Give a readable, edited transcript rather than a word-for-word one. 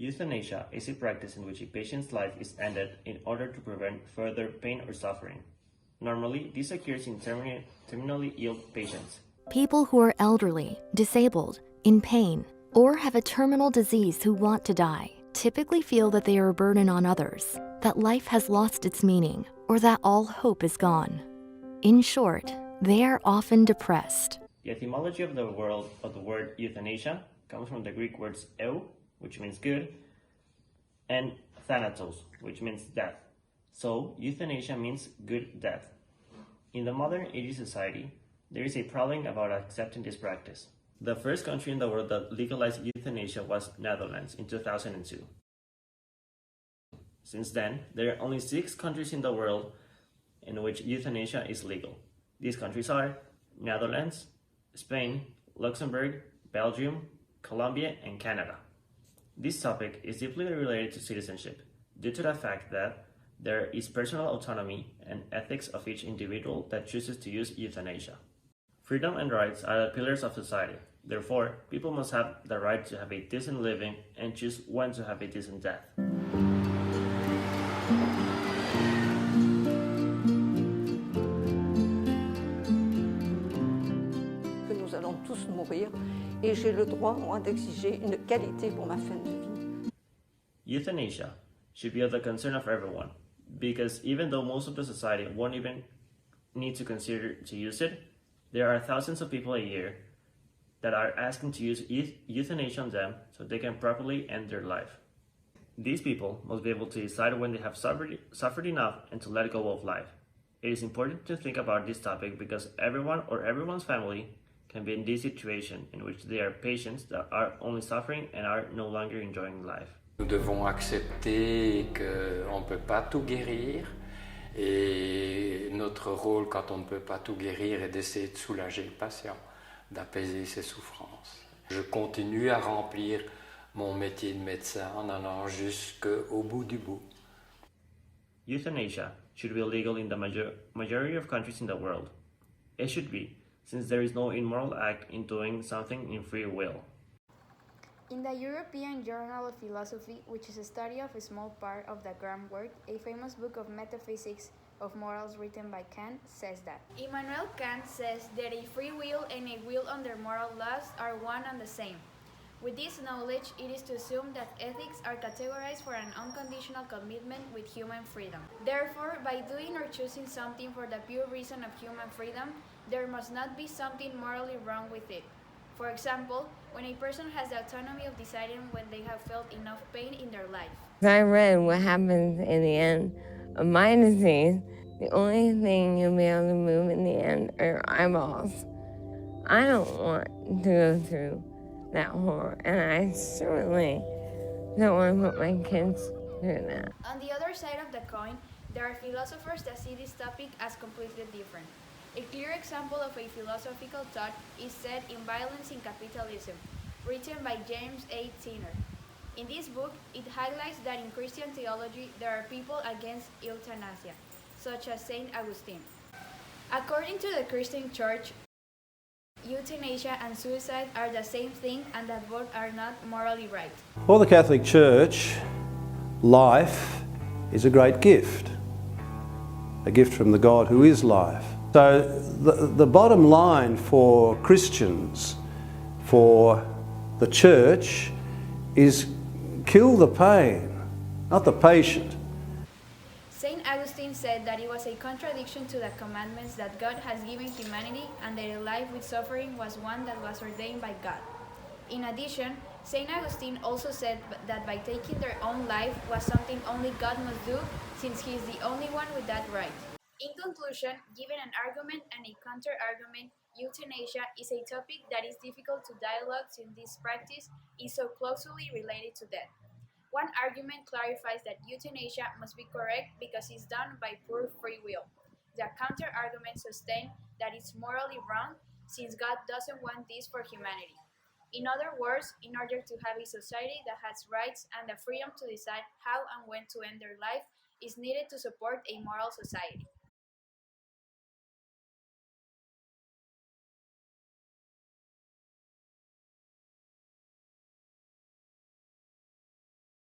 Euthanasia is a practice in which a patient's life is ended in order to prevent further pain or suffering. Normally, this occurs in terminally ill patients. People who are elderly, disabled, in pain, or have a terminal disease who want to die typically feel that they are a burden on others, that life has lost its meaning, or that all hope is gone. In short, they are often depressed. The etymology of the word euthanasia comes from the Greek words eu, which means good, and thanatos, which means death. So, euthanasia means good death. In the modern age society, there is a problem about accepting this practice. The first country in the world that legalized euthanasia was Netherlands in 2002. Since then, there are only 6 countries in the world in which euthanasia is legal. These countries are Netherlands, Spain, Luxembourg, Belgium, Colombia, and Canada. This topic is deeply related to citizenship due to the fact that there is personal autonomy and ethics of each individual that chooses to use euthanasia. Freedom and rights are the pillars of society. Therefore, people must have the right to have a decent living and choose when to have a decent death. Que nous allons tous mourir et j'ai le droit, moi, d'exiger une qualité pour ma fin de vie. Euthanasia should be of the concern of everyone, because even though most of the society won't even need to consider to use it, there are thousands of people a year that are asking to use euthanasia on them so they can properly end their life. These people must be able to decide when they have suffered enough and to let go of life. It is important to think about this topic because everyone or everyone's family can be in this situation in which they are patients that are only suffering and are no longer enjoying life. Nous devons accepter qu'on ne peut pas tout guérir et notre rôle quand on ne peut pas tout guérir est d'essayer de soulager le patient, d'apaiser ses souffrances. Je continue à remplir mon métier de médecin en allant jusqu'au bout du bout. Euthanasia should be legal in the majority of countries in the world. It should be, since there is no immoral act in doing something in free will. In the European Journal of Philosophy, which is a study of a small part of the groundwork, a famous book of metaphysics of morals written by Kant says that Immanuel Kant says that a free will and a will under moral laws are one and the same. With this knowledge, it is to assume that ethics are categorized for an unconditional commitment with human freedom. Therefore, by doing or choosing something for the pure reason of human freedom, there must not be something morally wrong with it. For example, when a person has the autonomy of deciding when they have felt enough pain in their life. I read what happens in the end of my disease. The only thing you'll be able to move in the end are your eyeballs. I don't want to go through that horror, and I certainly don't want to put my kids through that. On the other side of the coin, there are philosophers that see this topic as completely different. A clear example of a philosophical thought is set in Violence in Capitalism, written by James A. Tyner. In this book, it highlights that in Christian theology there are people against euthanasia, such as Saint Augustine. According to the Christian Church, euthanasia and suicide are the same thing and that both are not morally right. For the Catholic Church, life is a great gift, a gift from the God who is life. So the bottom line for Christians, for the Church, is kill the pain, not the patient. Saint Augustine said that it was a contradiction to the commandments that God has given humanity and that a life with suffering was one that was ordained by God. In addition, Saint Augustine also said that by taking their own life was something only God must do, since he is the only one with that right. In conclusion, given an argument and a counter-argument, euthanasia is a topic that is difficult to dialogue since this practice is so closely related to death. One argument clarifies that euthanasia must be correct because it's done by pure free will. The counter-argument sustains that it's morally wrong since God doesn't want this for humanity. In other words, in order to have a society that has rights and the freedom to decide how and when to end their life is needed to support a moral society.